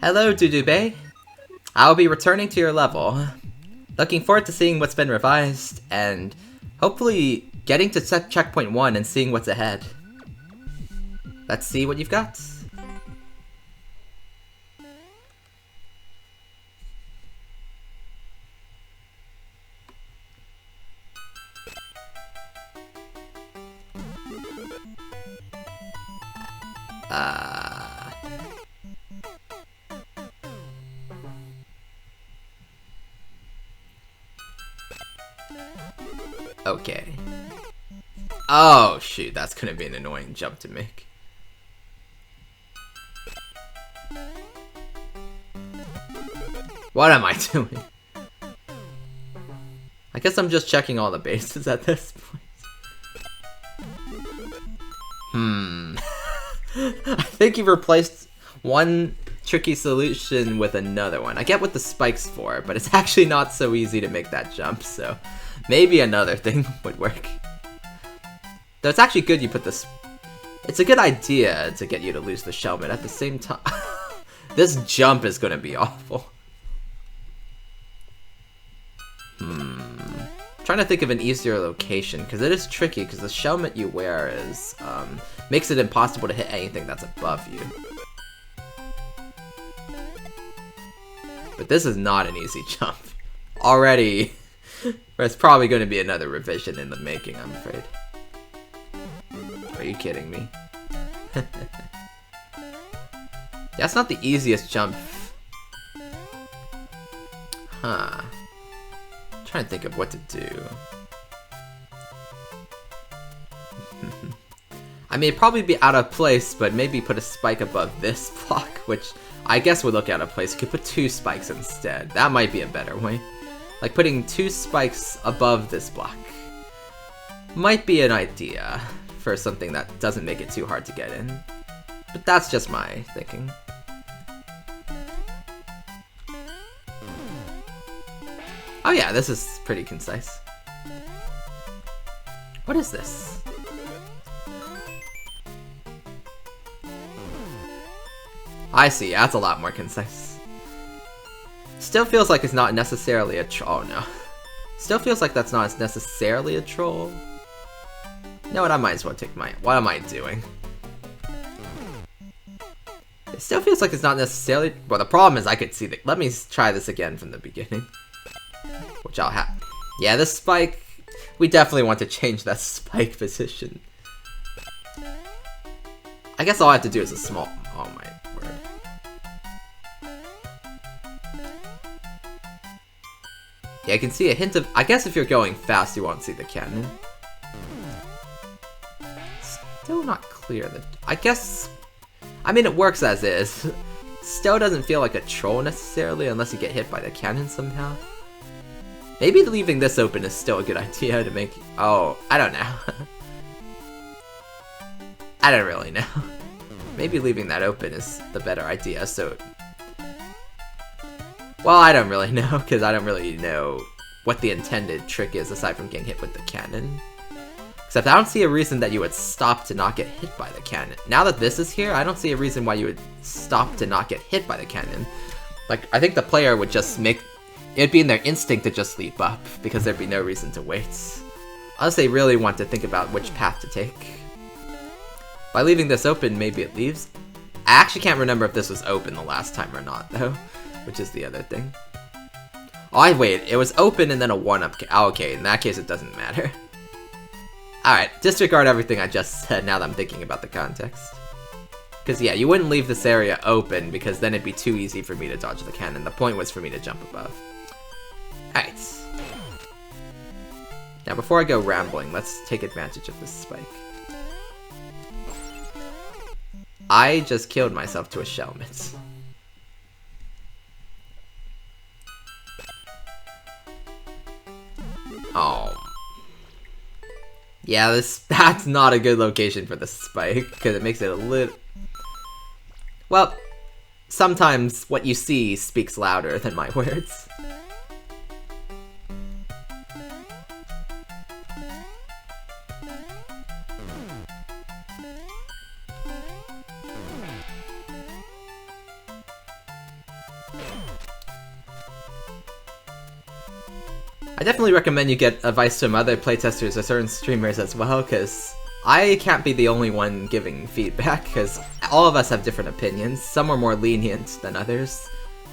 Hello, Dudube. I'll be returning to your level. Looking forward to seeing what's been revised, and hopefully getting to checkpoint 1 and seeing what's ahead. Let's see what you've got. Okay. Oh shoot, that's gonna be an annoying jump to make. What am I doing? I guess I'm just checking all the bases at this point. I think you've replaced one tricky solution with another one. I get what the spike's for, but it's actually not so easy to make that jump, so maybe another thing would work. Though it's actually good you put this... It's a good idea to get you to lose the shell, but at the same time... This jump is gonna be awful. Trying to think of an easier location, because it is tricky, because the shelmet you wear is, makes it impossible to hit anything that's above you. But this is not an easy jump. Already, there's probably going to be another revision in the making, I'm afraid. Are you kidding me? That's not the easiest jump. Huh. Trying to think of what to do. I mean, it'd probably be out of place, but maybe put a spike above this block, which I guess would look out of place. You could put 2 spikes instead. That might be a better way. Like putting 2 spikes above this block might be an idea for something that doesn't make it too hard to get in. But that's just my thinking. Oh yeah, this is pretty concise. What is this? I see, yeah, that's a lot more concise. Still feels like it's not necessarily a troll. Oh no. Still feels like that's not necessarily a troll. You know what, I might as well take my... What am I doing? It still feels like it's not necessarily... Well, the problem is I could see the... Let me try this again from the beginning. Which I'll have. Yeah, this spike... We definitely want to change that spike position. I guess all I have to do is a small... Oh my word. Yeah, I can see a hint of... I guess if you're going fast, you won't see the cannon. Still not clear. I guess... I mean, it works as is. Still doesn't feel like a troll necessarily, unless you get hit by the cannon somehow. Maybe leaving this open is still a good idea to make... Oh, I don't know. I don't really know. Maybe leaving that open is the better idea, so... Well, I don't really know, because I don't really know what the intended trick is aside from getting hit with the cannon. Except I don't see a reason that you would stop to not get hit by the cannon. Now that this is here, I don't see a reason why you would stop to not get hit by the cannon. Like, I think the player would just make... It'd be in their instinct to just leap up, because there'd be no reason to wait. Unless they really want to think about which path to take. By leaving this open, maybe it leaves. I actually can't remember if this was open the last time or not, though. Which is the other thing. Oh, wait, it was open and then a 1-up. Oh, okay, in that case it doesn't matter. Alright, disregard everything I just said now that I'm thinking about the context. Because yeah, you wouldn't leave this area open because then it'd be too easy for me to dodge the cannon. The point was for me to jump above. Alright. Now before I go rambling, let's take advantage of this spike. I just killed myself to a shelmet. Oh. Yeah, that's not a good location for the spike, because it makes it a little... Well, sometimes what you see speaks louder than my words. I definitely recommend you get advice from other playtesters or certain streamers as well, because I can't be the only one giving feedback, because all of us have different opinions. Some are more lenient than others.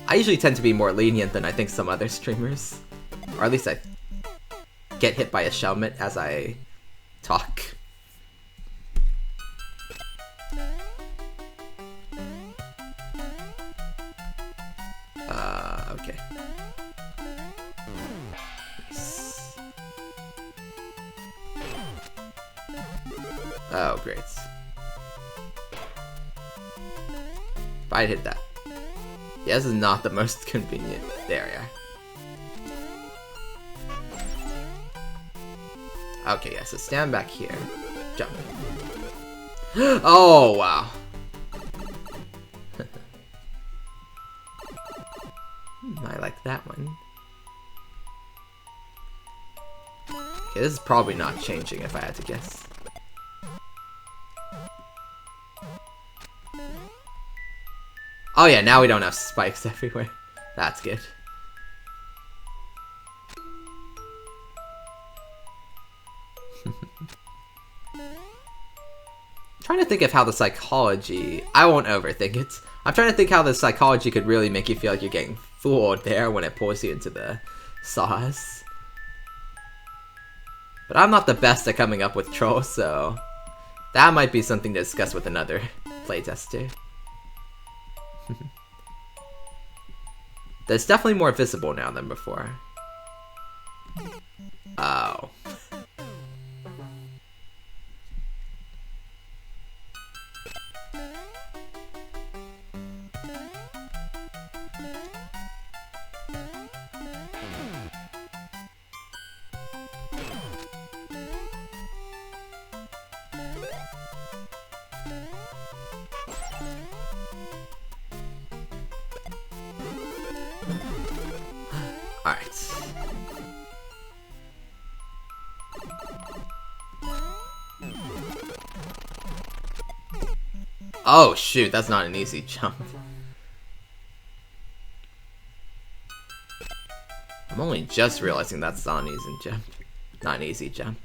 I usually tend to be more lenient than I think some other streamers. Or at least I get hit by a shelmet as I talk. Okay. Nice. Oh, great. If I'd hit that. Yeah, this is not the most convenient. There we are. Okay, yeah, so stand back here. Jump. Oh, wow. I like that one. Okay, this is probably not changing if I had to guess. Oh yeah, now we don't have spikes everywhere. That's good. Trying to think of how the psychology... I won't overthink it. I'm trying to think how the psychology could really make you feel like you're getting fooled there when it pulls you into the sauce. But I'm not the best at coming up with trolls, so... that might be something to discuss with another playtester. That's definitely more visible now than before. Oh. Alright. Oh shoot, that's not an easy jump. I'm only just realizing that's not an easy jump. Not an easy jump.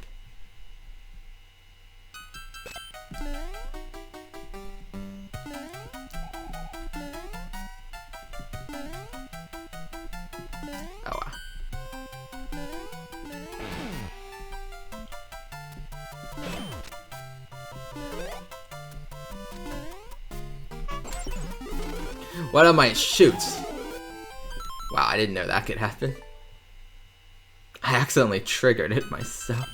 Oh wow. What am I? Shoot! Wow, I didn't know that could happen. I accidentally triggered it myself.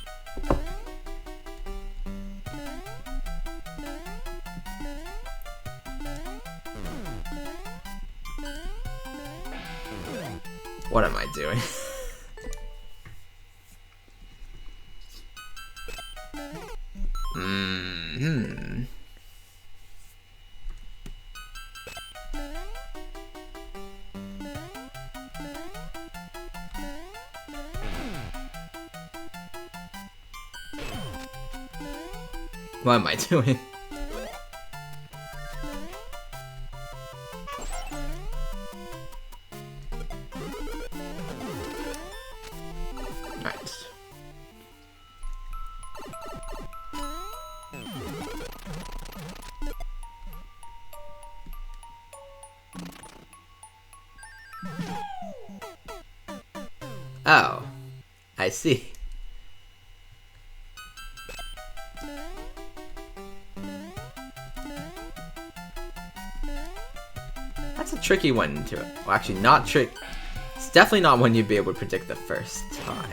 What am I doing? What am I doing? Right. Oh, I see. That's a tricky one to... well, actually, not trick. It's definitely not one you'd be able to predict the first time.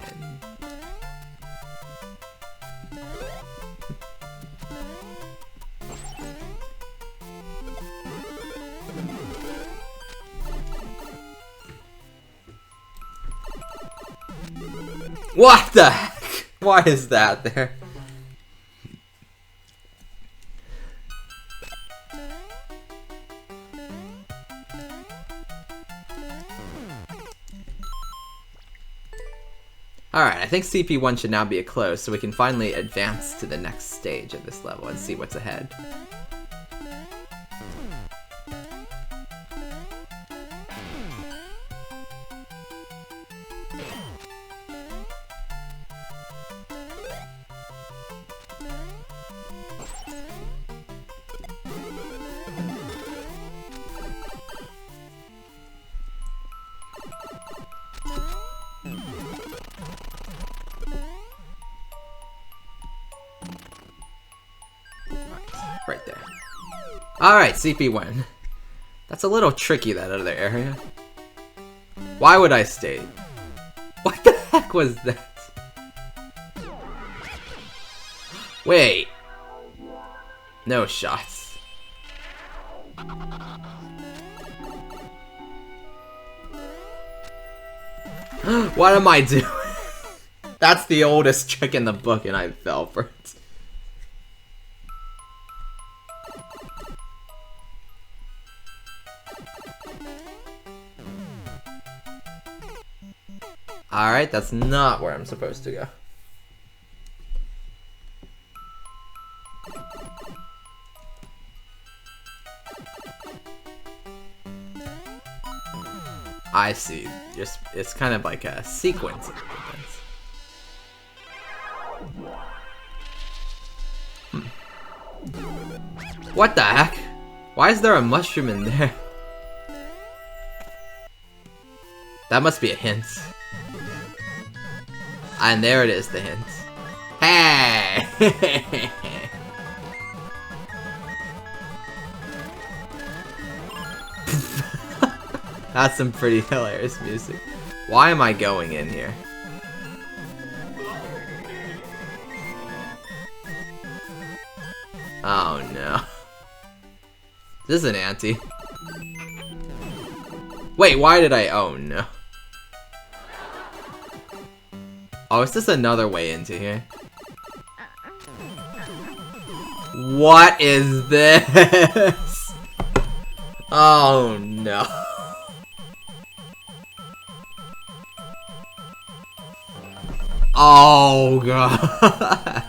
What the heck? Why is that there? Alright, I think CP1 should now be a close, so we can finally advance to the next stage of this level and see what's ahead. Alright, CP win. That's a little tricky, that other area. Why would I stay? What the heck was that? Wait. No shots. What am I doing? That's the oldest trick in the book and I fell for it. Alright, that's not where I'm supposed to go. I see. Just it's kind of like a sequence of events. What the heck? Why is there a mushroom in there? That must be a hint. And there it is, the hint. Hey! That's some pretty hilarious music. Why am I going in here? Oh no. This is an ante. Wait, why did I? Oh no. Oh, is this another way into here? What is this? Oh no. Oh god.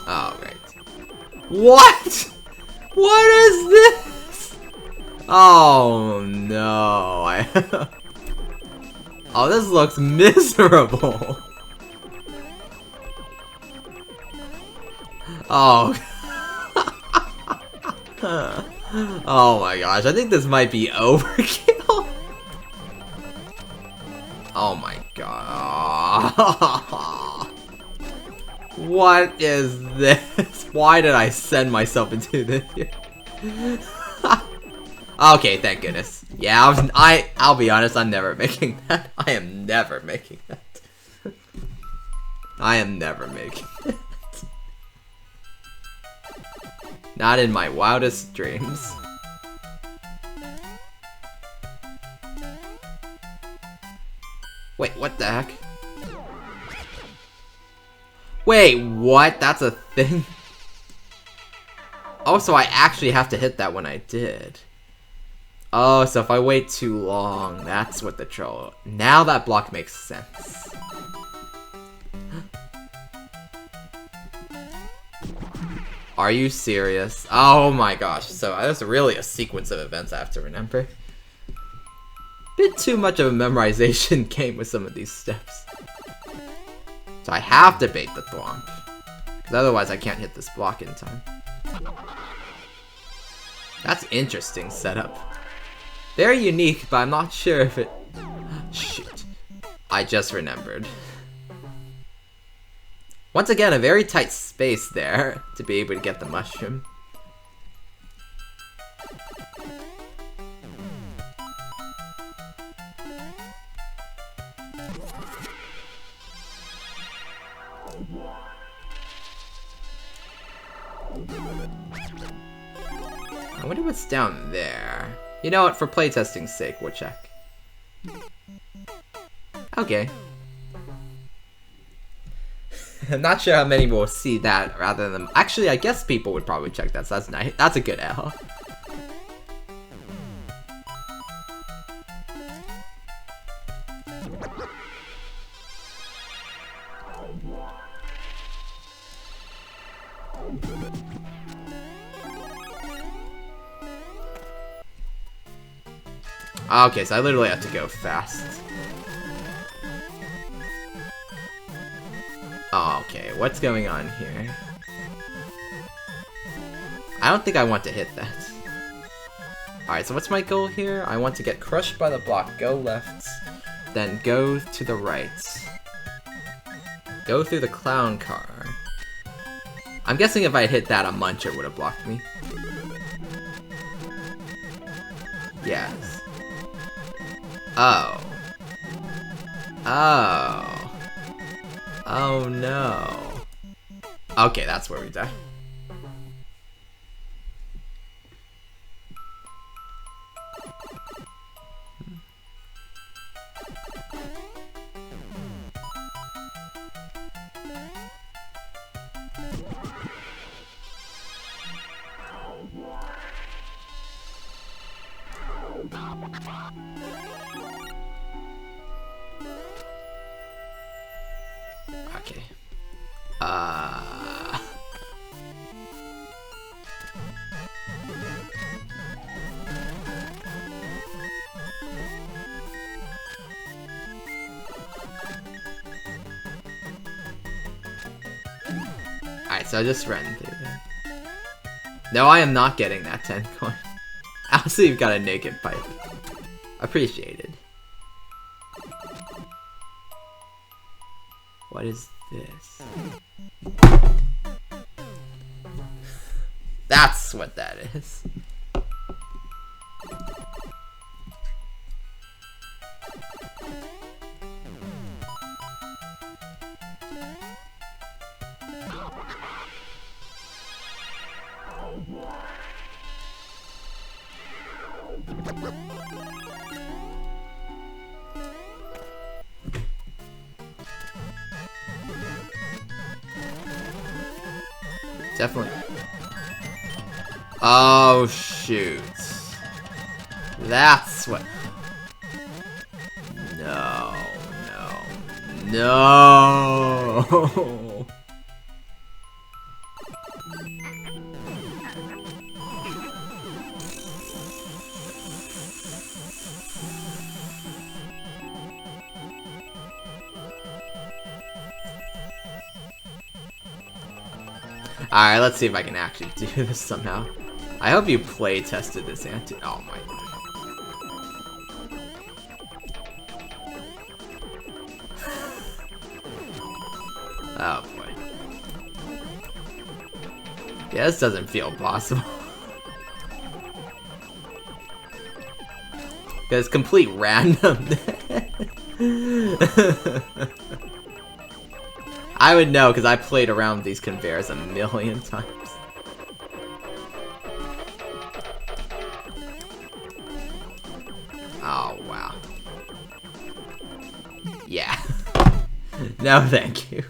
Oh great. What? What is this? Oh no. Oh, this looks miserable. Oh. Oh my gosh, I think this might be overkill. Oh my god. What is this? Why did I send myself into this here? Okay, thank goodness. Yeah, I'll be honest, I'm never making that. I am never making that. I am never making it. Not in my wildest dreams. Wait, what the heck? Wait, what? That's a thing? Oh, so I actually have to hit that when I did. Oh, so if I wait too long, that's what the troll... Now that block makes sense. Are you serious? Oh my gosh, so there's really a sequence of events I have to remember. Bit too much of a memorization game with some of these steps. So I have to bait the thwomp, because otherwise I can't hit this block in time. That's interesting setup. Very unique, but I'm not sure if it... Shoot. I just remembered. Once again, a very tight space there to be able to get the mushroom. I wonder what's down there. You know what, for playtesting's sake, we'll check. Okay. I'm not sure how many will see that rather than... Actually, I guess people would probably check that, so that's nice. That's a good L. Okay, so I literally have to go fast. Oh, okay, what's going on here? I don't think I want to hit that. Alright, so what's my goal here? I want to get crushed by the block, go left, then go to the right. Go through the clown car. I'm guessing if I hit that, a Muncher would have blocked me. Yes. Oh. Oh. Oh no. Okay, that's where we die. Okay. Alright, so I just ran through there. No, I am not getting that 10 coin. Also, you've got a naked pipe. Appreciated. What is this? That's what that is. Definitely. Oh, shoot. That's what... No, no, no! Alright, let's see if I can actually do this somehow. I hope you play tested this anti- Oh my god. Oh boy. Yeah, this doesn't feel possible. It's complete random. I would know because I played around with these conveyors a million times. Oh, wow. Yeah. No, thank you.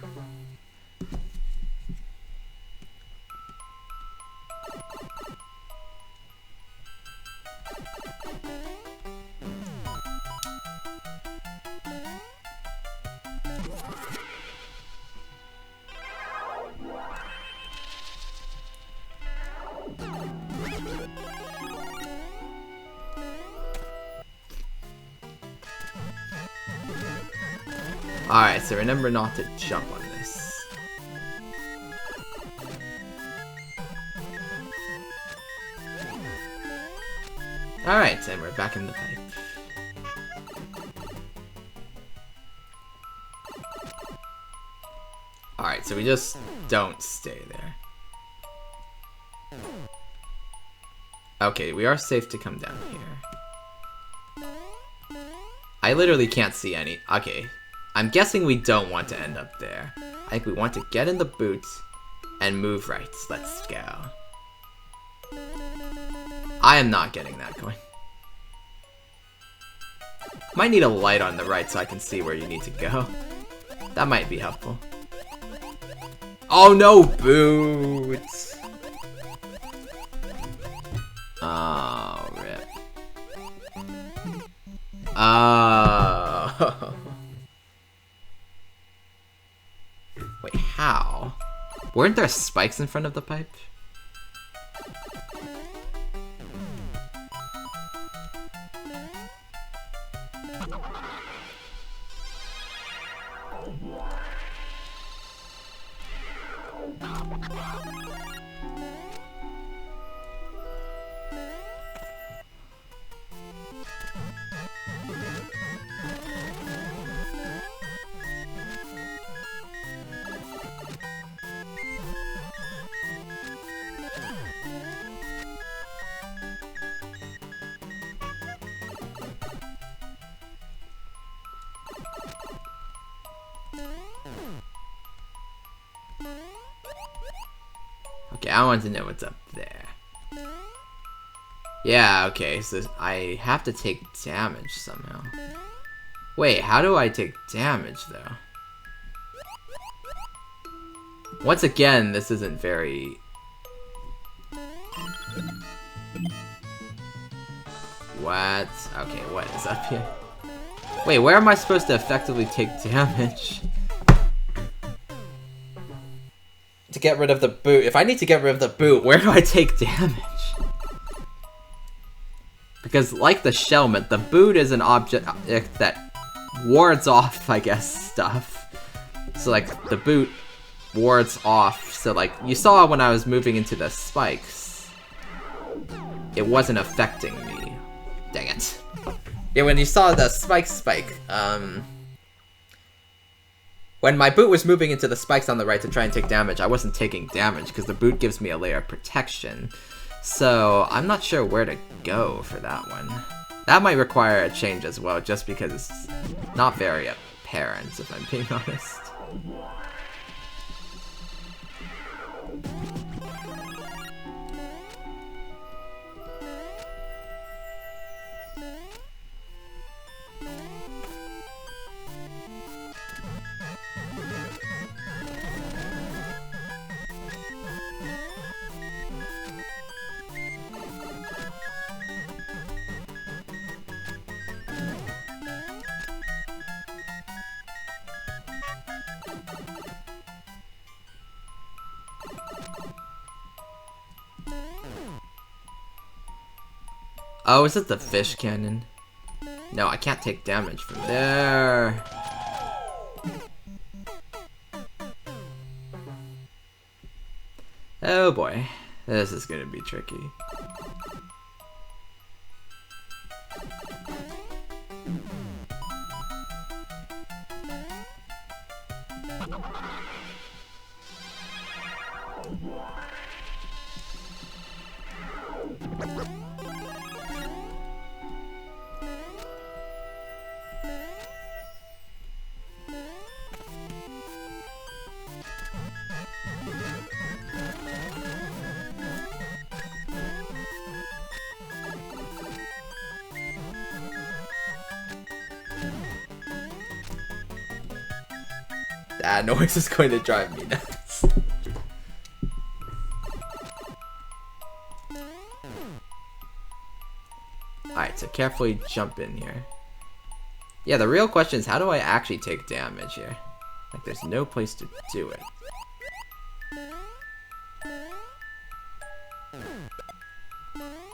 Alright, so remember not to jump on this. Alright, and we're back in the pipe. Alright, so we just don't stay there. Okay, we are safe to come down here. I literally can't see any... Okay. I'm guessing we don't want to end up there. I think we want to get in the boot and move right. Let's go. I am not getting that coin. Might need a light on the right so I can see where you need to go. That might be helpful. Oh no, boots! Oh, rip. Oh. Wait, how? Weren't there spikes in front of the pipe? I want to know what's up there. Yeah, okay, so I have to take damage somehow. Wait, how do I take damage, though? Once again, this isn't very... What? Okay, what is up here? Wait, where am I supposed to effectively take damage? To get rid of the boot. If I need to get rid of the boot, where do I take damage? Because like the Shellmet, the boot is an object that wards off, I guess, stuff. So like, the boot wards off. So like, you saw when I was moving into the spikes, it wasn't affecting me. Dang it. Yeah, when you saw the spike, when my boot was moving into the spikes on the right to try and take damage, I wasn't taking damage because the boot gives me a layer of protection. So I'm not sure where to go for that one. That might require a change as well, just because it's not very apparent, if I'm being honest. Oh, is it the fish cannon? No, I can't take damage from there. Oh boy, this is gonna be tricky. That noise is going to drive me nuts. Alright, so carefully jump in here. Yeah, the real question is, how do I actually take damage here? Like, there's no place to do it.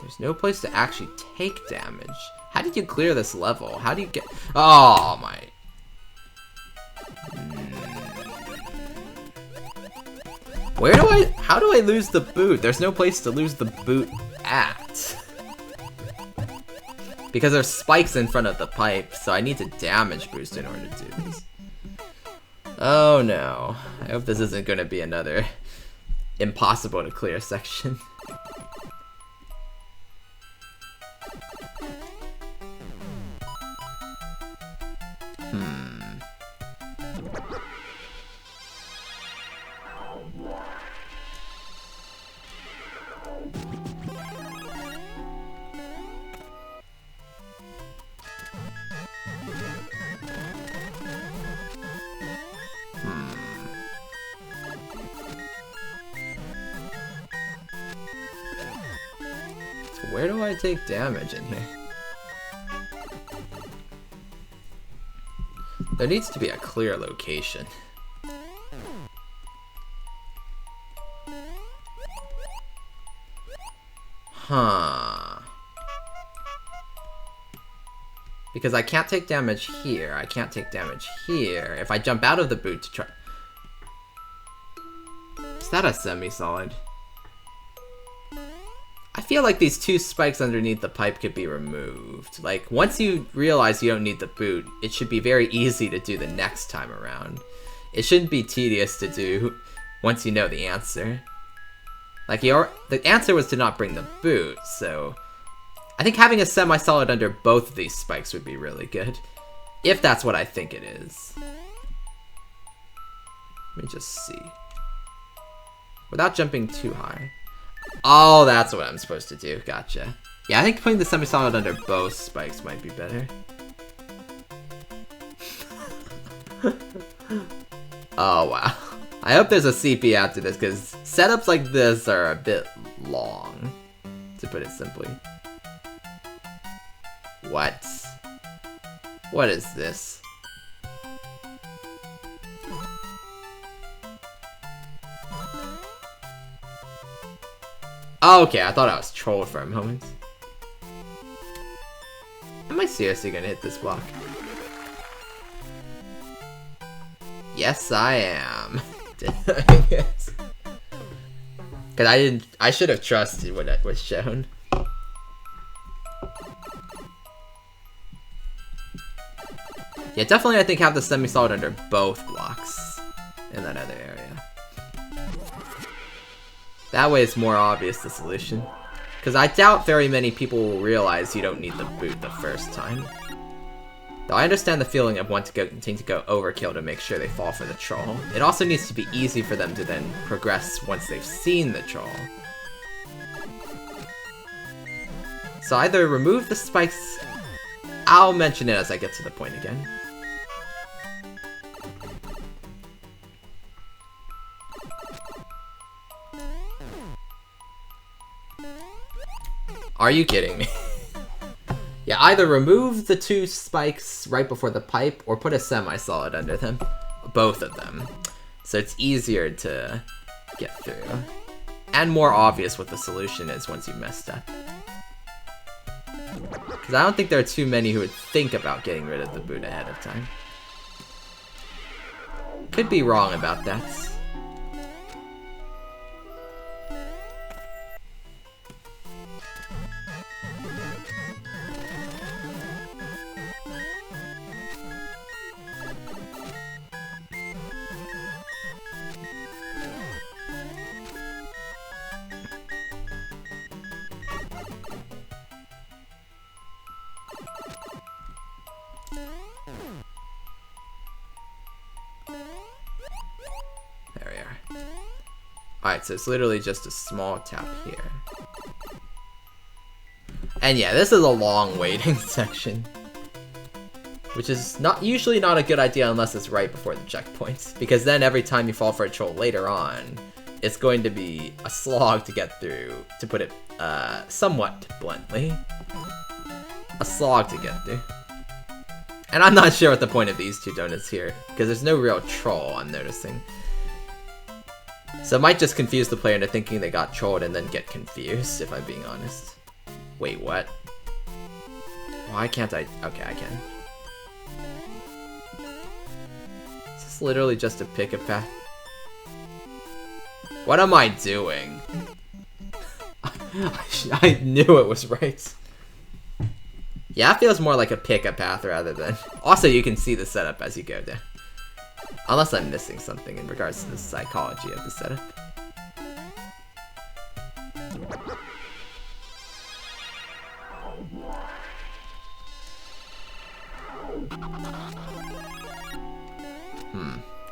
There's no place to actually take damage. How did you clear this level? How do you get... Oh, my... Where do I... How do I lose the boot? There's no place to lose the boot at. Because there's spikes in front of the pipe, so I need to damage boost in order to do this. Oh no. I hope this isn't going to be another impossible to clear section. Where do I take damage in here? There needs to be a clear location. Huh. Because I can't take damage here. I can't take damage here. If I jump out of the boot to try... Is that a semi-solid? I feel like these two spikes underneath the pipe could be removed. Like, once you realize you don't need the boot, it should be very easy to do the next time around. It shouldn't be tedious to do once you know the answer. Like, the answer was to not bring the boot, so... I think having a semi-solid under both of these spikes would be really good. If that's what I think it is. Let me just see. without jumping too high. Oh, that's what I'm supposed to do. Gotcha. Yeah, I think putting the semi-solid under both spikes might be better. Oh, wow. I hope there's a CP after this, because setups like this are a bit long, to put it simply. What? What is this? Oh, okay, I thought I was trolled for a moment. Am I seriously gonna hit this block? Yes, I am. Yes. Cause I should have trusted what was shown. Yeah, definitely I think have the semi-solid under both blocks in that other area. That way it's more obvious the solution. Because I doubt very many people will realize you don't need the boot the first time. Though I understand the feeling of wanting to go overkill to make sure they fall for the troll. It also needs to be easy for them to then progress once they've seen the troll. So either remove the spikes... I'll mention it as I get to the point again. Are you kidding me? Yeah, either remove the two spikes right before the pipe or put a semi-solid under them. Both of them. So it's easier to get through. And more obvious what the solution is once you messed up. Because I don't think there are too many who would think about getting rid of the boot ahead of time. Could be wrong about that. There we are. Alright, so it's literally just a small tap here. And yeah, this is a long waiting section. Which is usually not a good idea unless it's right before the checkpoints. Because then every time you fall for a troll later on, it's going to be a slog to get through, to put it somewhat bluntly. A slog to get through. And I'm not sure what the point of these two donuts here, because there's no real troll, I'm noticing. So it might just confuse the player into thinking they got trolled and then get confused, if I'm being honest. Wait, what? Why can't I? Okay, I can. Is this literally just a pick a path? What am I doing? I knew it was right. Yeah, it feels more like a pick a path rather than... Also, you can see the setup as you go down. Unless I'm missing something in regards to the psychology of the setup.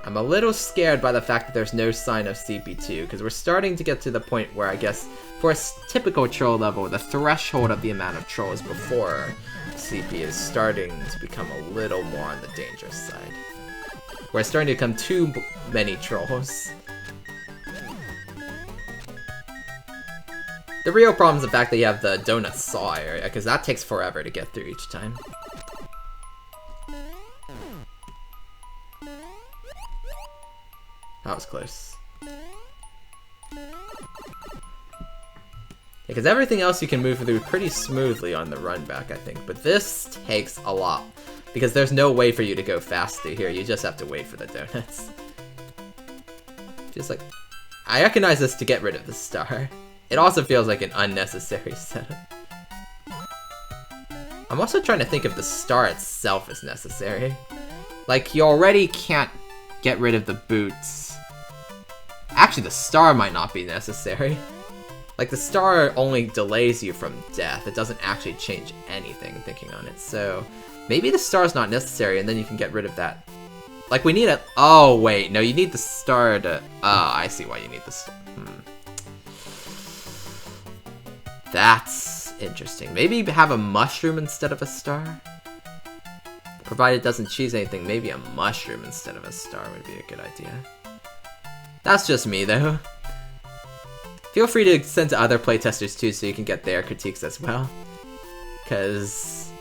I'm a little scared by the fact that there's no sign of CP2, because we're starting to get to the point where I guess, for a typical troll level, the threshold of the amount of trolls before CP is starting to become a little more on the dangerous side. Where it's starting to become too many trolls. The real problem is the fact that you have the donut saw area, because that takes forever to get through each time. That was close. Because everything else you can move through pretty smoothly on the run back, I think. But this takes a lot. Because there's no way for you to go faster here. You just have to wait for the donuts. Just like... I recognize this to get rid of the star. It also feels like an unnecessary setup. I'm also trying to think if the star itself is necessary. Like, you already can't get rid of the boots. Actually, the star might not be necessary. Like, the star only delays you from death. It doesn't actually change anything, thinking on it. So, maybe the star's not necessary, and then you can get rid of that Like, we need a... Oh, wait. No, you need the star to... Oh, I see why you need the star. That's interesting. Maybe have a mushroom instead of a star? Provided it doesn't choose anything, maybe a mushroom instead of a star would be a good idea. That's just me, though. Feel free to send to other playtesters, too, so you can get their critiques as well. Because...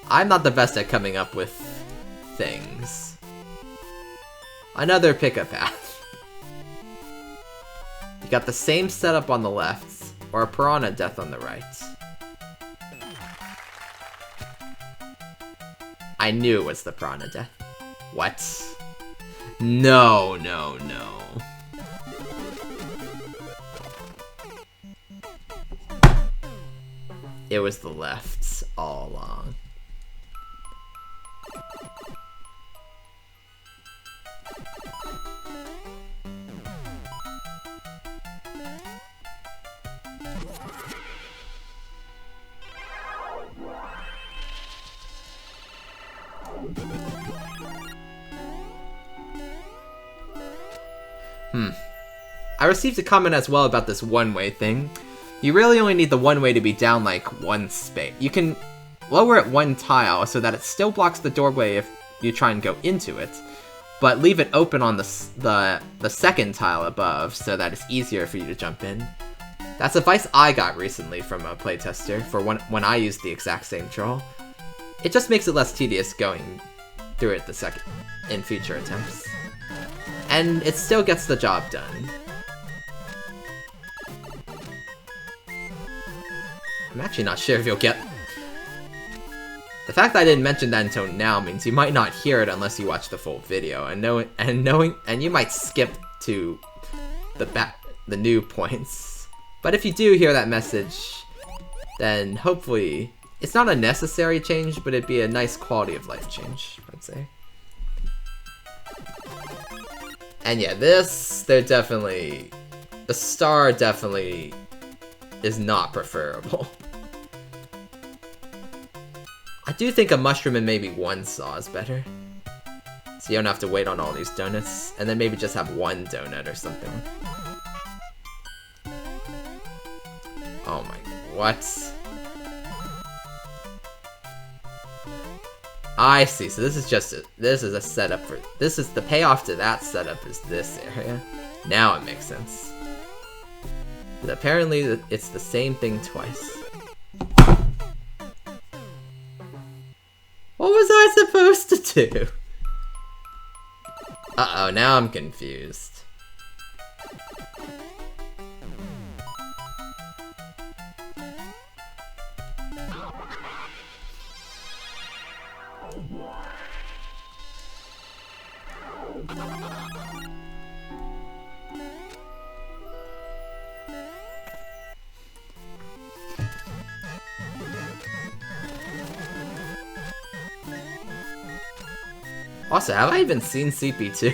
I'm not the best at coming up with things. Another pick-up path. You got the same setup on the left, or a piranha death on the right. I knew it was the piranha death. What? No, no, no. It was the left all along. I received a comment as well about this one-way thing. You really only need the one-way to be down like one space. You can lower it one tile so that it still blocks the doorway if you try and go into it, but leave it open on the second tile above so that it's easier for you to jump in. That's advice I got recently from a playtester for when I used the exact same troll. It just makes it less tedious going through it in future attempts. And it still gets the job done. I'm actually not sure if you'll get... The fact that I didn't mention that until now means you might not hear it unless you watch the full video, and you might skip to the new points. But if you do hear that message, then hopefully it's not a necessary change, but it'd be a nice quality of life change, I'd say. And yeah, the star definitely is not preferable. I do think a mushroom and maybe one saw is better. So you don't have to wait on all these donuts, and then maybe just have one donut or something. Oh my, what? I see, so this is a setup for, the payoff to that setup is this area. Now it makes sense. But apparently it's the same thing twice. What was I supposed to do? Uh-oh, now I'm confused. Also, have I even seen CP2?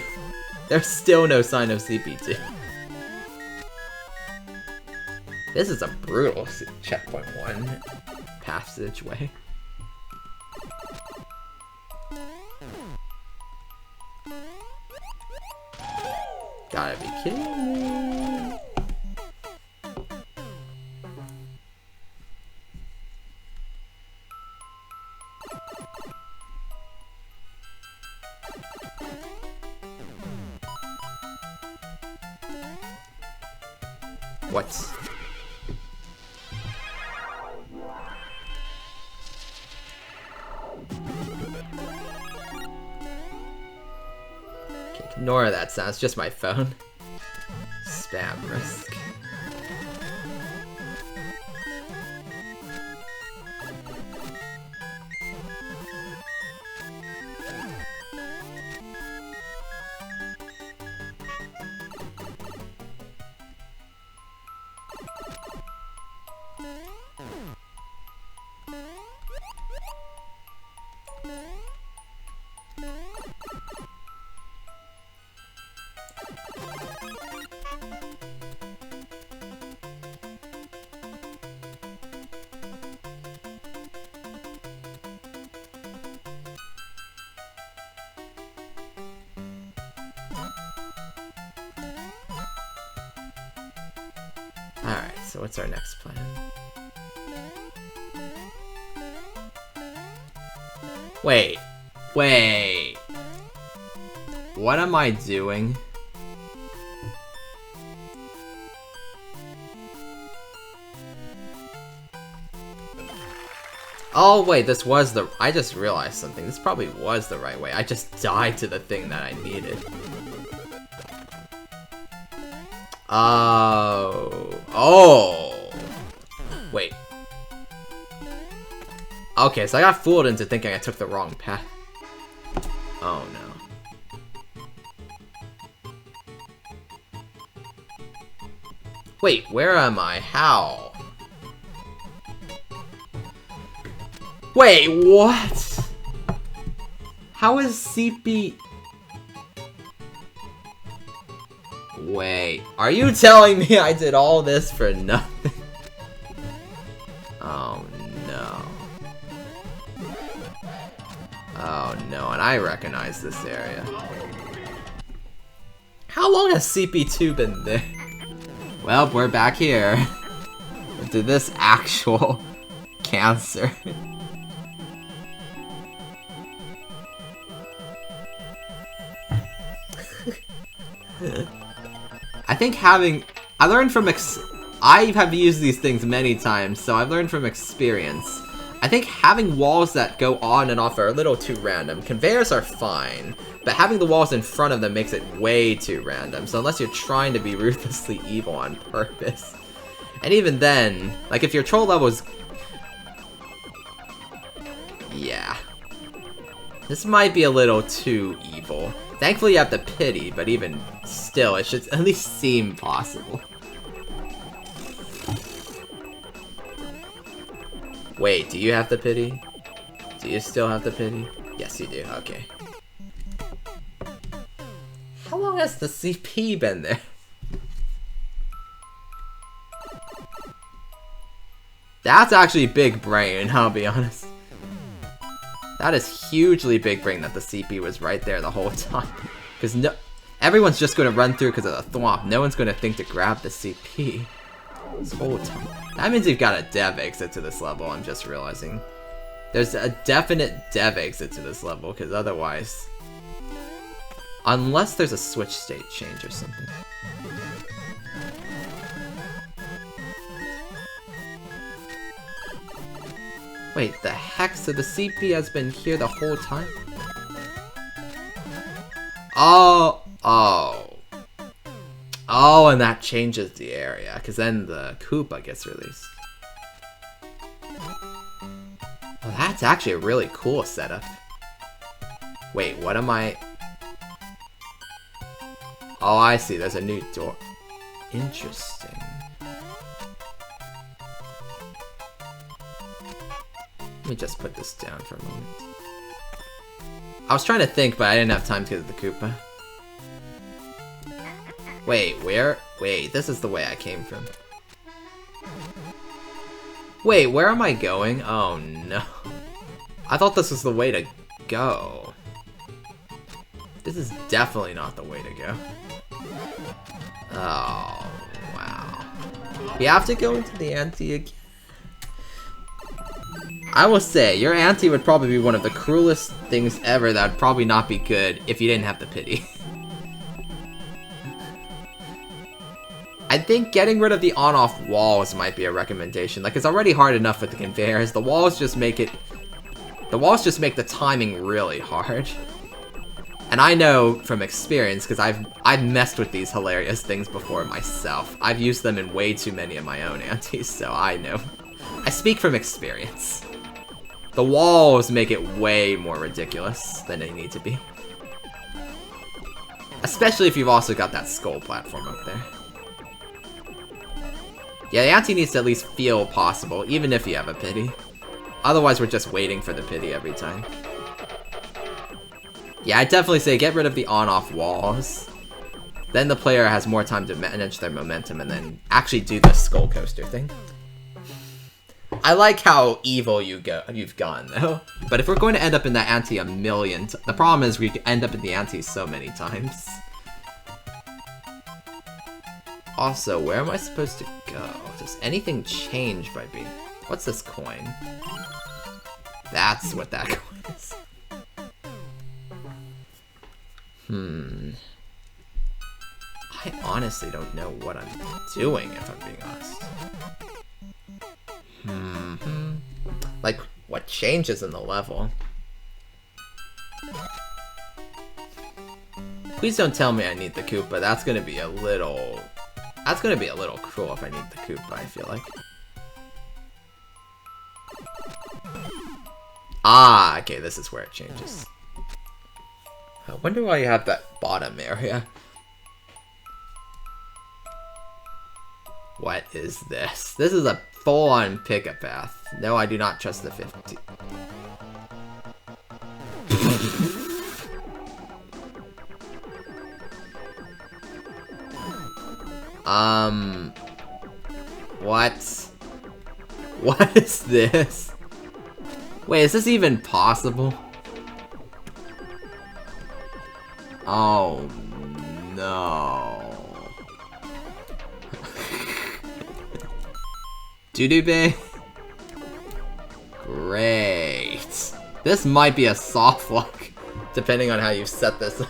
There's still no sign of CP2. This is a brutal checkpoint 1 passageway. Gotta be kidding me. What? Okay, ignore that sound, it's just my phone. Spam risk. Alright, so what's our next plan? Wait. What am I doing? Oh wait, this was the- I just realized something. This probably was the right way. I just died to the thing that I needed. Oh. Wait. Okay, so I got fooled into thinking I took the wrong path. Oh no. Wait, where am I? How? Wait, what? How is CP... Wait, are you telling me I did all this for nothing? Oh no. Oh no, and I recognize this area. How long has CP2 been there? Well, we're back here. To this actual cancer. I think having... I learned from I have used these things many times, so I've learned from experience. I think having walls that go on and off are a little too random. Conveyors are fine, but having the walls in front of them makes it way too random. So unless you're trying to be ruthlessly evil on purpose. And even then, like if your troll level is... Yeah. This might be a little too evil. Thankfully you have the pity, but even still, it should at least seem possible. Wait, do you have the pity? Do you still have the pity? Yes, you do. Okay. How long has the CP been there? That's actually big brain, I'll be honest. That is hugely big brain that the CP was right there the whole time. Because no, everyone's just going to run through because of the thwomp. No one's going to think to grab the CP this whole time. That means you've got a dev exit to this level, I'm just realizing. There's a definite dev exit to this level, because otherwise... Unless there's a switch state change or something. Wait, the heck? So the CP has been here the whole time? Oh, and that changes the area, because then the Koopa gets released. Well, that's actually a really cool setup. Wait, what am I... Oh, I see, there's a new door. Interesting. Let me just put this down for a moment. I was trying to think, but I didn't have time to get the Koopa. Wait, where? Wait, this is the way I came from. Wait, where am I going? Oh no. I thought this was the way to go. This is definitely not the way to go. Oh, wow. We have to go into the ante again. I will say, your ante would probably be one of the cruelest things ever that would probably not be good if you didn't have the pity. I think getting rid of the on-off walls might be a recommendation. Like, it's already hard enough with the conveyors. The walls just make it... The walls just make the timing really hard. And I know from experience, because I've messed with these hilarious things before myself. I've used them in way too many of my own antes, so I know. I speak from experience. The walls make it way more ridiculous than they need to be. Especially if you've also got that skull platform up there. Yeah, the ante needs to at least feel possible, even if you have a pity. Otherwise, we're just waiting for the pity every time. Yeah, I'd definitely say get rid of the on-off walls. Then the player has more time to manage their momentum and then actually do the skull coaster thing. I like how evil you've gone, though. But if we're going to end up in that ante a million the problem is we end up in the ante so many times. Also, where am I supposed to go? Does anything change by being... What's this coin? That's what that coin is. I honestly don't know what I'm doing, if I'm being honest. Like, what changes in the level? Please don't tell me I need the Koopa. That's gonna be a little... That's gonna be a little cruel if I need the Koopa, I feel like. Ah, okay, this is where it changes. I wonder why you have that bottom area. What is this? This is a full-on pickup path. No, I do not trust the 50. What? What is this? Wait, is this even possible? Oh, no. Doo-doo bay? Great. This might be a soft lock, depending on how you set this up.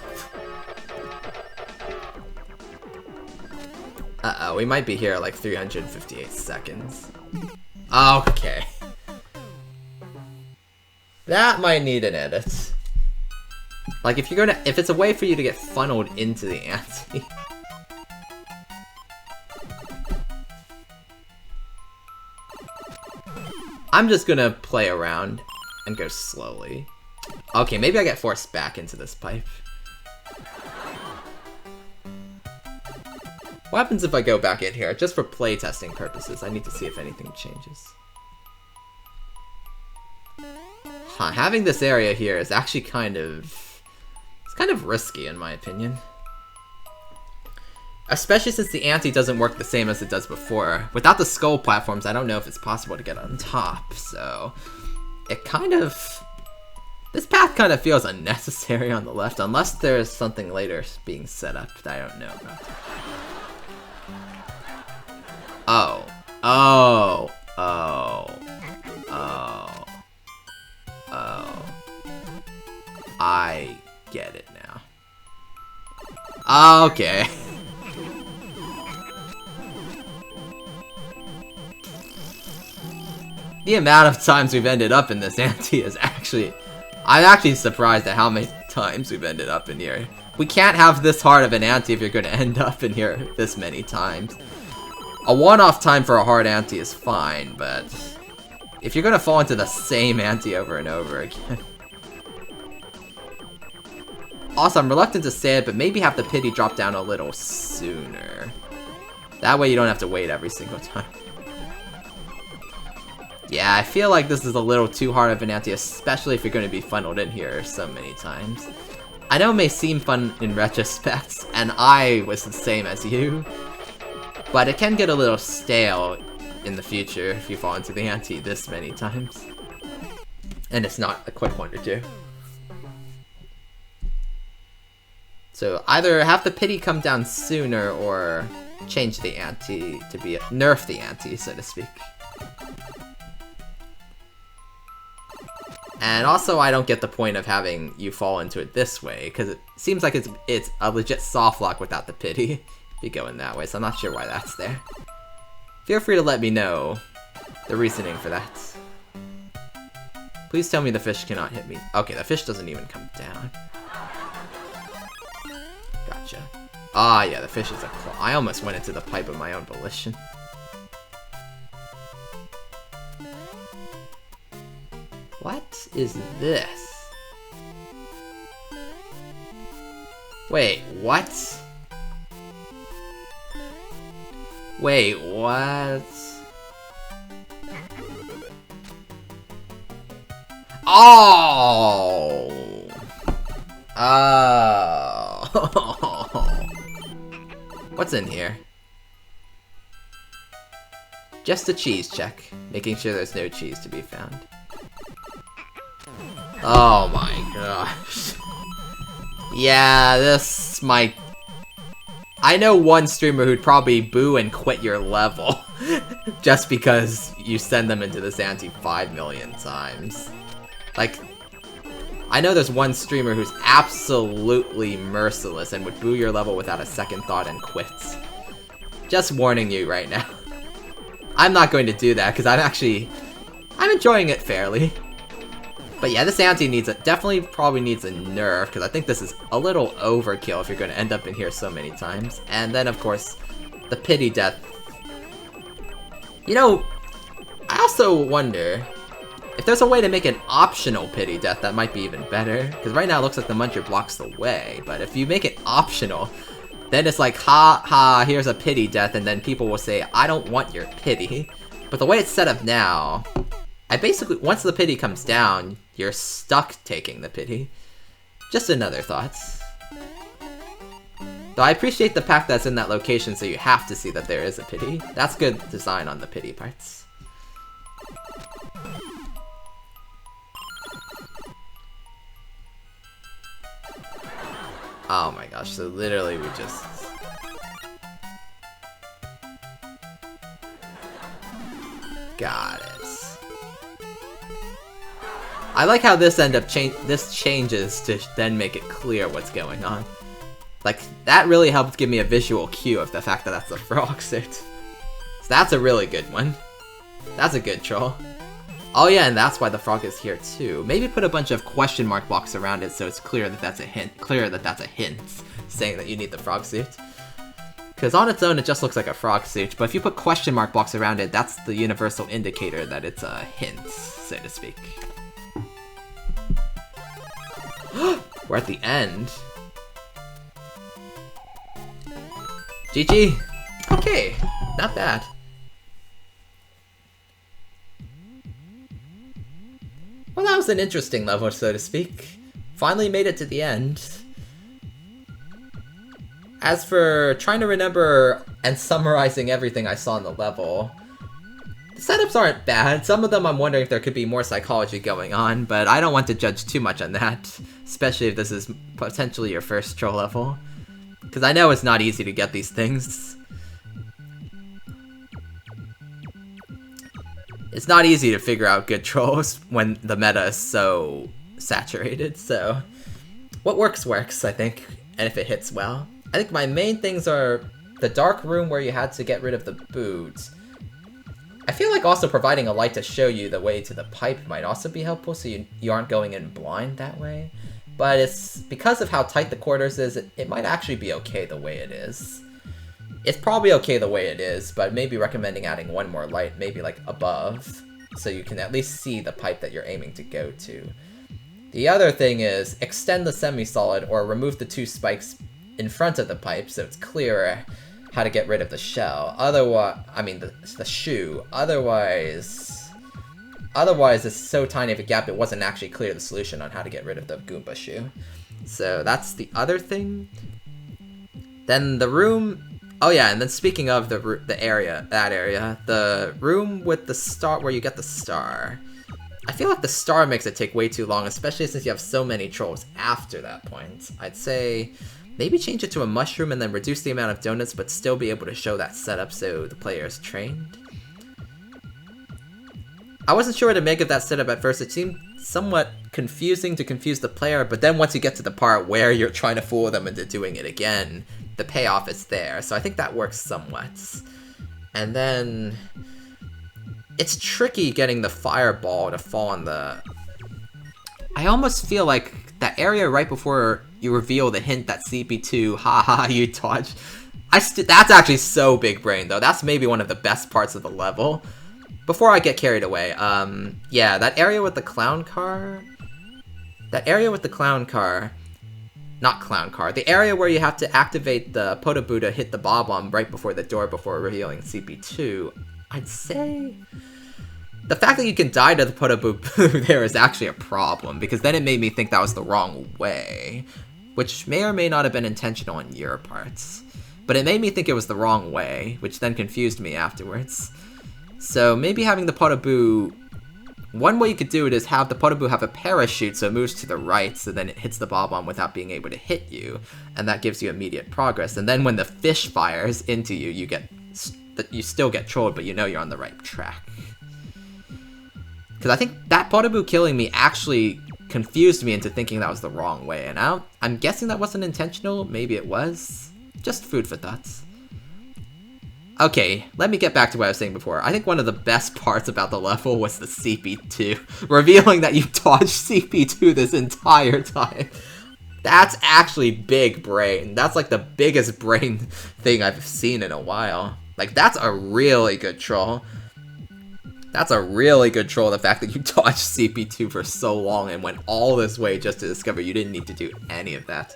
Uh-oh, we might be here at like 358 seconds. Okay. That might need an edit. Like, if it's a way for you to get funneled into the ante. I'm just gonna play around and go slowly. Okay, maybe I get forced back into this pipe. What happens if I go back in here? Just for playtesting purposes, I need to see if anything changes. Huh, having this area here is actually kind of... It's kind of risky, in my opinion. Especially since the ante doesn't work the same as it does before. Without the skull platforms, I don't know if it's possible to get on top, so... It kind of... This path kind of feels unnecessary on the left, unless there's something later being set up that I don't know about. Oh. Oh. Oh. Oh. Oh. I get it now. Okay. The amount of times we've ended up in this ante is actually... I'm actually surprised at how many times we've ended up in here. We can't have this hard of an ante if you're going to end up in here this many times. A one-off time for a hard ante is fine, but... If you're going to fall into the same ante over and over again... Also, I'm reluctant to say it, but maybe have the pity drop down a little sooner. That way you don't have to wait every single time. Yeah, I feel like this is a little too hard of an ante, especially if you're going to be funneled in here so many times. I know it may seem fun in retrospect, and I was the same as you, but it can get a little stale in the future if you fall into the ante this many times. And it's not a quick one to do. So either have the pity come down sooner or change the ante to be nerf the ante, so to speak. And also, I don't get the point of having you fall into it this way, because it seems like it's a legit soft lock without the pity, if you go in that way, so I'm not sure why that's there. Feel free to let me know the reasoning for that. Please tell me the fish cannot hit me. Okay, the fish doesn't even come down. Gotcha. Ah, yeah, the fish is a claw. I almost went into the pipe of my own volition. What is this? Wait, what? Wait, what? Oh! Oh! What's in here? Just a cheese check, making sure there's no cheese to be found. Oh my gosh. Yeah, this might... I know one streamer who'd probably boo and quit your level just because you send them into this ante 5 million times. Like, I know there's one streamer who's absolutely merciless and would boo your level without a second thought and quits. Just warning you right now. I'm not going to do that because I'm enjoying it fairly. But yeah, this ante definitely probably needs a nerf, because I think this is a little overkill if you're going to end up in here so many times. And then, of course, the pity death. You know, I also wonder if there's a way to make an optional pity death. That might be even better, because right now it looks like the muncher blocks the way. But if you make it optional, then it's like, ha ha, here's a pity death, and then people will say, I don't want your pity. But the way it's set up now, once the pity comes down, you're stuck taking the pity. Just another thoughts. Though I appreciate the pack that's in that location, so you have to see that there is a pity. That's good design on the pity parts. Oh my gosh, so literally we just... Got it. I like how this changes to then make it clear what's going on. Like, that really helped give me a visual cue of the fact that that's a frog suit. So that's a really good one. That's a good troll. Oh yeah, and that's why the frog is here too. Maybe put a bunch of question mark blocks around it so it's clear that that's a hint. Saying that you need the frog suit. Because on its own, it just looks like a frog suit, but if you put question mark blocks around it, that's the universal indicator that it's a hint, so to speak. We're at the end. GG. Okay, not bad. Well, that was an interesting level, so to speak. Finally made it to the end. As for trying to remember and summarizing everything I saw in the level, the setups aren't bad. Some of them I'm wondering if there could be more psychology going on, but I don't want to judge too much on that, especially if this is potentially your first troll level. Because I know it's not easy to get these things. It's not easy to figure out good trolls when the meta is so saturated, so what works, I think, and if it hits well. I think my main things are the dark room where you had to get rid of the boots. I feel like also providing a light to show you the way to the pipe might also be helpful, so you aren't going in blind that way. But it's because of how tight the quarters is, it might actually be okay the way it is. It's probably okay the way it is, but maybe recommending adding one more light, maybe like above, so you can at least see the pipe that you're aiming to go to. The other thing is extend the semi-solid or remove the two spikes in front of the pipe so it's clearer how to get rid of the shell. Otherwise, I mean the shoe. Otherwise it's so tiny of a gap it wasn't actually clear the solution on how to get rid of the Goomba shoe. So that's the other thing. Then the room. Oh yeah, and then speaking of the area, the room with the star where you get the star. I feel like the star makes it take way too long, especially since you have so many trolls after that point. I'd say maybe change it to a mushroom and then reduce the amount of donuts, but still be able to show that setup so the player is trained. I wasn't sure what to make of that setup at first. It seemed somewhat confusing to confuse the player, but then once you get to the part where you're trying to fool them into doing it again, the payoff is there. So I think that works somewhat. And then it's tricky getting the fireball to fall on the... I almost feel like that area right before you reveal the hint that CP2, haha, you dodge. That's actually so big brain though. That's maybe one of the best parts of the level. Before I get carried away, yeah, that area with the clown car... the area where you have to activate the Potaboo to hit the Bob-omb right before the door before revealing CP2, I'd say... the fact that you can die to the Potaboo there is actually a problem, because then it made me think that was the wrong way, which may or may not have been intentional on your parts. But it made me think it was the wrong way, which then confused me afterwards. So maybe having the Potaboo One way you could do it is have the Podoboo have a parachute so it moves to the right, so then it hits the Bob-omb without being able to hit you, and that gives you immediate progress. And then when the fish fires into you, you still get trolled, but you know you're on the right track. Because I think that Podoboo killing me actually confused me into thinking that was the wrong way, and I'm guessing that wasn't intentional. Maybe it was. Just food for thoughts. Okay, let me get back to what I was saying before. I think one of the best parts about the level was the CP2. Revealing that you dodged CP2 this entire time. That's actually big brain. That's like the biggest brain thing I've seen in a while. Like, that's a really good troll. That's a really good troll, the fact that you dodged CP2 for so long and went all this way just to discover you didn't need to do any of that.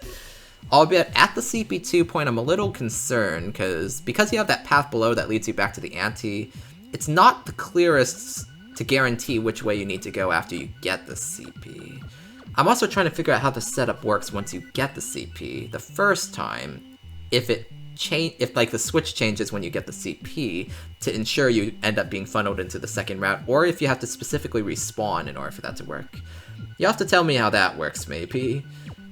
Albeit, at the CP2 point, I'm a little concerned, because you have that path below that leads you back to the ante, it's not the clearest to guarantee which way you need to go after you get the CP. I'm also trying to figure out how the setup works once you get the CP. The first time, if like the switch changes when you get the CP to ensure you end up being funneled into the second route, or if you have to specifically respawn in order for that to work. You'll have to tell me how that works, maybe.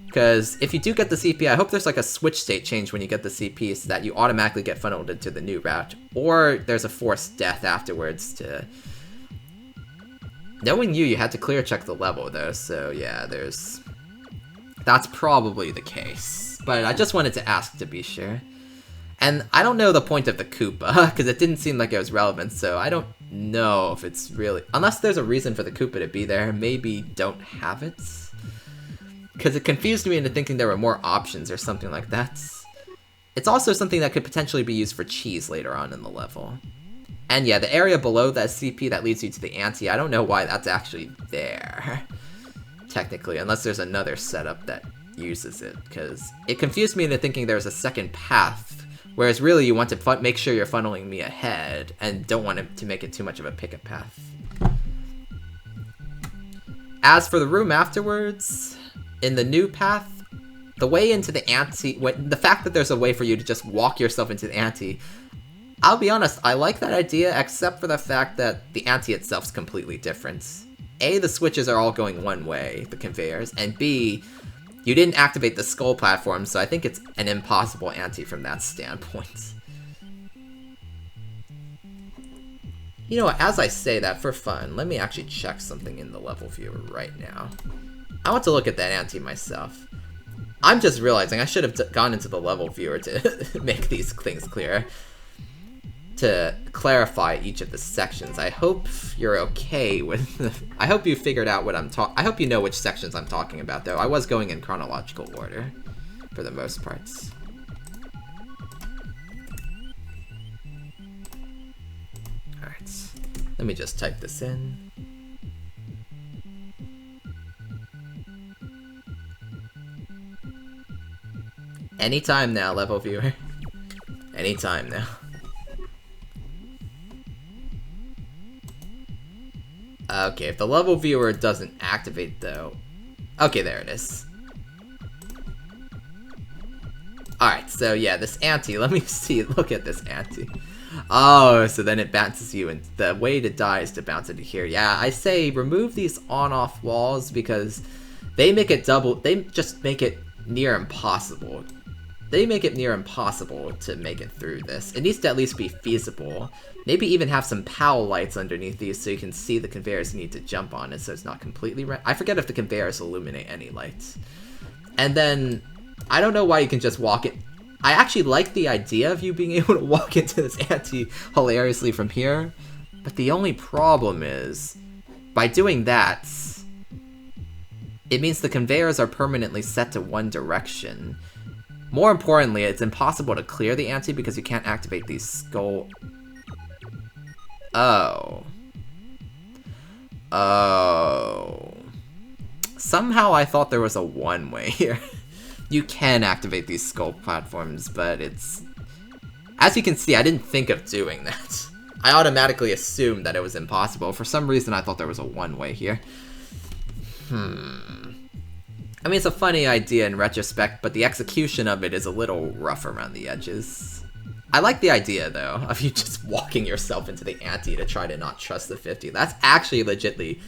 Because if you do get the CP, I hope there's like a switch state change when you get the CP so that you automatically get funneled into the new route. Or there's a forced death afterwards to... Knowing you had to clear check the level though, so yeah, that's probably the case. But I just wanted to ask to be sure. And I don't know the point of the Koopa, because it didn't seem like it was relevant, so I don't know if it's really... Unless there's a reason for the Koopa to be there, maybe don't have it. Because it confused me into thinking there were more options or something like that. It's also something that could potentially be used for cheese later on in the level. And yeah, the area below that CP that leads you to the ante, I don't know why that's actually there. Technically, unless there's another setup that uses it. Because it confused me into thinking there's a second path. Whereas really you want to make sure you're funneling me ahead and don't want it to make it too much of a pickup path. As for the room afterwards... In the new path, the way into the ante, the fact that there's a way for you to just walk yourself into the ante, I'll be honest, I like that idea except for the fact that the ante itself's completely different. A, the switches are all going one way, the conveyors, and B, you didn't activate the skull platform, so I think it's an impossible ante from that standpoint. You know what, as I say that, for fun, let me actually check something in the level viewer right now. I want to look at that ante myself. I'm just realizing I should have gone into the level viewer to make these things clear. To clarify each of the sections. I hope you're okay with... I hope you figured out what I hope you know which sections I'm talking about, though. I was going in chronological order, for the most parts. Alright. Let me just type this in. Anytime now, level viewer. Anytime now. Okay, if the level viewer doesn't activate though... Okay, there it is. Alright, so yeah, this ante, let me see, look at this ante. Oh, so then it bounces you, and the way to die is to bounce into here. Yeah, I say remove these on-off walls because they make it they just make it near impossible. They make it near impossible to make it through this. It needs to at least be feasible. Maybe even have some POW lights underneath these so you can see the conveyors you need to jump on it so it's not completely I forget if the conveyors illuminate any lights. And then, I don't know why you can just walk it. I actually like the idea of you being able to walk into this ante hilariously from here. But the only problem is, by doing that, it means the conveyors are permanently set to one direction. More importantly, it's impossible to clear the ante because you can't activate these skull... Oh. Oh. Somehow I thought there was a one-way here. You can activate these skull platforms, but it's... As you can see, I didn't think of doing that. I automatically assumed that it was impossible. For some reason, I thought there was a one-way here. I mean, it's a funny idea in retrospect, but the execution of it is a little rough around the edges. I like the idea, though, of you just walking yourself into the ante to try to not trust the 50. That's actually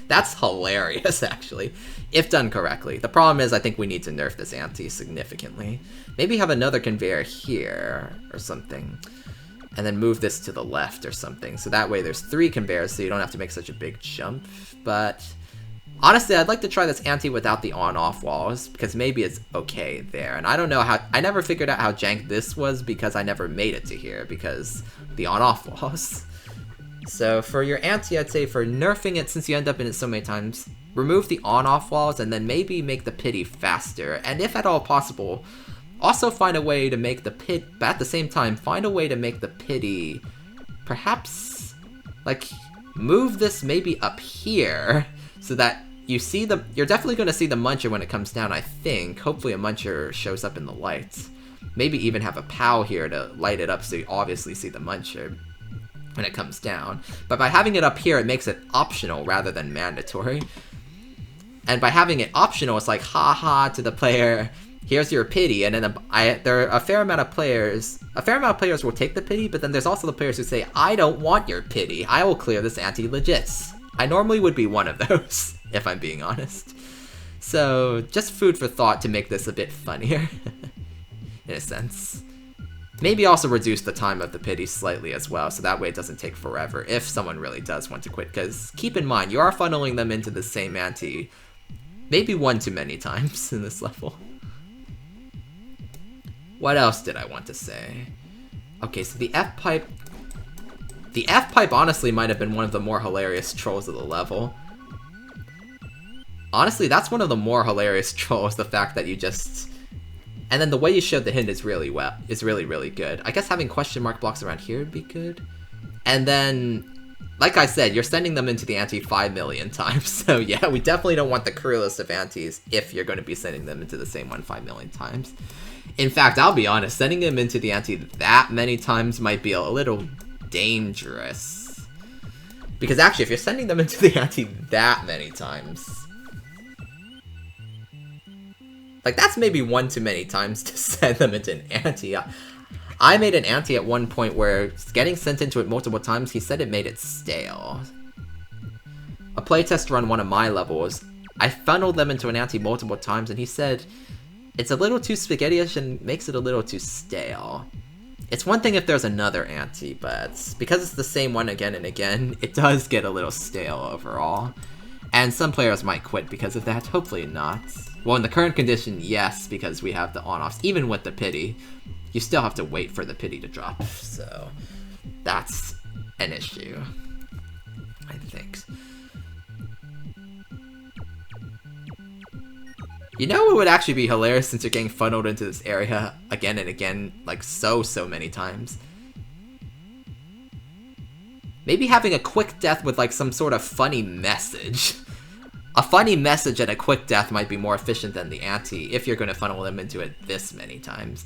that's hilarious, actually, if done correctly. The problem is I think we need to nerf this ante significantly. Maybe have another conveyor here or something, and then move this to the left or something. So that way there's 3 conveyors, so you don't have to make such a big jump. But honestly, I'd like to try this ante without the on-off walls, because maybe it's okay there. And I don't know how, I never figured out how jank this was because I never made it to here, because the on-off walls. So for your ante, I'd say for nerfing it, since you end up in it so many times, remove the on-off walls and then maybe make the pity faster. And if at all possible, also find a way to make the pit, but at the same time, find a way to make the pity, perhaps, like, move this maybe up here, so that you see you're definitely going to see the muncher when it comes down, I think. Hopefully a muncher shows up in the lights. Maybe even have a POW here to light it up so you obviously see the muncher when it comes down. But by having it up here, it makes it optional rather than mandatory. And by having it optional, it's like, haha to the player, here's your pity. And then there are a fair amount of players will take the pity, but then there's also the players who say, I don't want your pity, I will clear this ante-legits. I normally would be one of those, if I'm being honest. So, just food for thought to make this a bit funnier, in a sense. Maybe also reduce the time of the pity slightly as well, so that way it doesn't take forever, if someone really does want to quit. Because, keep in mind, you are funneling them into the same ante, maybe one too many times in this level. What else did I want to say? Okay, so the F-pipe... The F-pipe honestly might have been one of the more hilarious trolls of the level. Honestly, that's one of the more hilarious trolls, the fact that you just... And then the way you showed the hint is really really good. I guess having question mark blocks around here would be good. And then, like I said, you're sending them into the ante 5 million times. So yeah, we definitely don't want the career list of antes if you're going to be sending them into the same one 5 million times. In fact, I'll be honest, sending them into the ante that many times might be a little dangerous. Because actually, if you're sending them into the ante that many times, like, that's maybe one too many times to send them into an ante. I made an ante at one point where getting sent into it multiple times, he said it made it stale. A playtest run one of my levels, I funneled them into an ante multiple times, and he said it's a little too spaghetti-ish and makes it a little too stale. It's one thing if there's another ante, but because it's the same one again and again, it does get a little stale overall. And some players might quit because of that, hopefully not. Well, in the current condition, yes, because we have the on-offs. Even with the pity, you still have to wait for the pity to drop, so that's an issue, I think. You know what would actually be hilarious since you're getting funneled into this area again and again, like so many times? Maybe having a quick death with like some sort of funny message. A funny message and a quick death might be more efficient than the ante if you're going to funnel them into it this many times.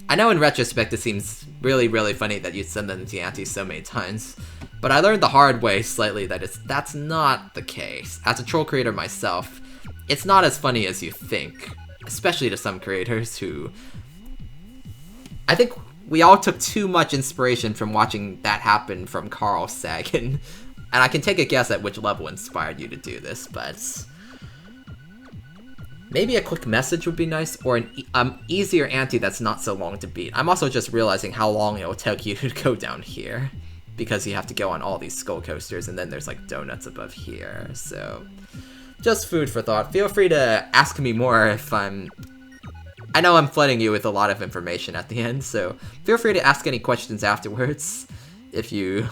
I know in retrospect it seems really funny that you send them into the ante so many times, but I learned the hard way slightly that that's not the case. As a troll creator myself, it's not as funny as you think, especially to some creators who... I think we all took too much inspiration from watching that happen from Carl Sagan, and I can take a guess at which level inspired you to do this, but... Maybe a quick message would be nice, or an easier ante that's not so long to beat. I'm also just realizing how long it will take you to go down here, because you have to go on all these skull coasters, and then there's like donuts above here, so... Just food for thought. Feel free to ask me more if I know I'm flooding you with a lot of information at the end, so feel free to ask any questions afterwards if you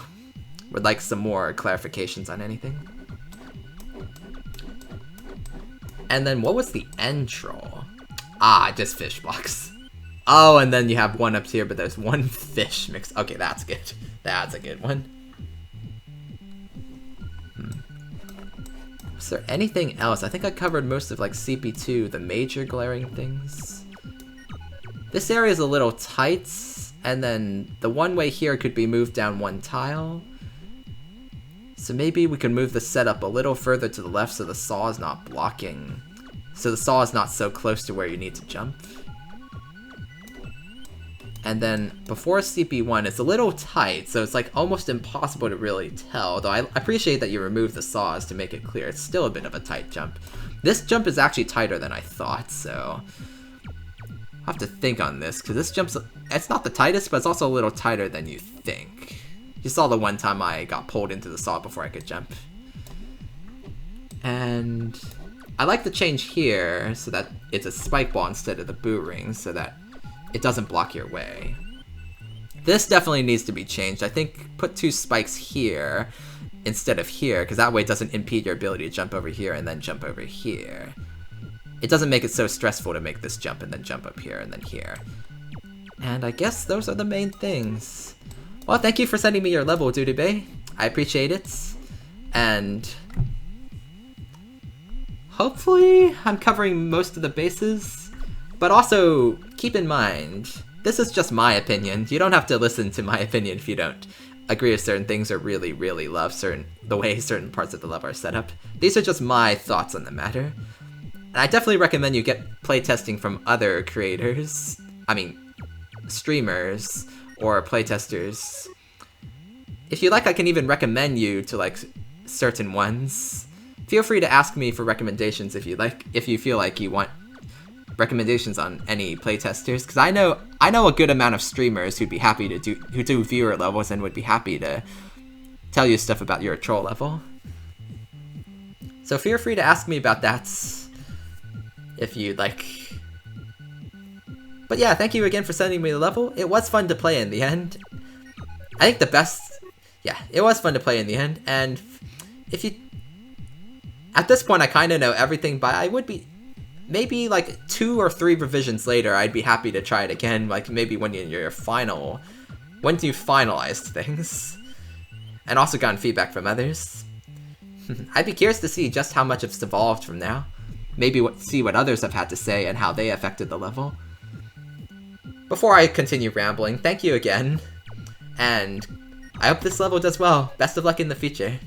would like some more clarifications on anything. And then what was the end troll? Ah, just fish blocks. Oh, and then you have one up here, but there's one fish mixed. Okay, that's good. That's a good one. Is there anything else? I think I covered most of like CP2, the major glaring things. This area is a little tight, and then the one way here could be moved down one tile. So maybe we can move the setup a little further to the left so the saw is not blocking. So the saw is not so close to where you need to jump. And then before CP1, it's a little tight, so it's like almost impossible to really tell, though I appreciate that you removed the saws to make it clear. It's still a bit of a tight jump. This jump is actually tighter than I thought, so I'll have to think on this, because this jump's, it's not the tightest, but it's also a little tighter than you think. You saw the one time I got pulled into the saw before I could jump. And I like the change here, so that it's a spike ball instead of the boo ring, so that it doesn't block your way. This definitely needs to be changed. I think put 2 spikes here instead of here, because that way it doesn't impede your ability to jump over here and then jump over here. It doesn't make it so stressful to make this jump and then jump up here and then here. And I guess those are the main things. Well, thank you for sending me your level, Dudube. I appreciate it. And hopefully I'm covering most of the bases. But also, keep in mind, this is just my opinion. You don't have to listen to my opinion if you don't agree with certain things or really, really love the way certain parts of the level are set up. These are just my thoughts on the matter. And I definitely recommend you get playtesting from other creators. I mean, streamers or playtesters. If you like, I can even recommend you to like certain ones. Feel free to ask me for recommendations if you feel like you want recommendations on any playtesters, because I know a good amount of streamers who do viewer levels and would be happy to tell you stuff about your troll level. So feel free to ask me about that if you'd like. But yeah, thank you again for sending me the level. It was fun to play in the end. I think it was fun to play in the end, and if you at this point I kind of know everything, but I would be maybe like 2 or 3 revisions later, I'd be happy to try it again, like maybe when you finalized things. And also gotten feedback from others. I'd be curious to see just how much it's evolved from now. Maybe see what others have had to say and how they affected the level. Before I continue rambling, thank you again. And I hope this level does well. Best of luck in the future.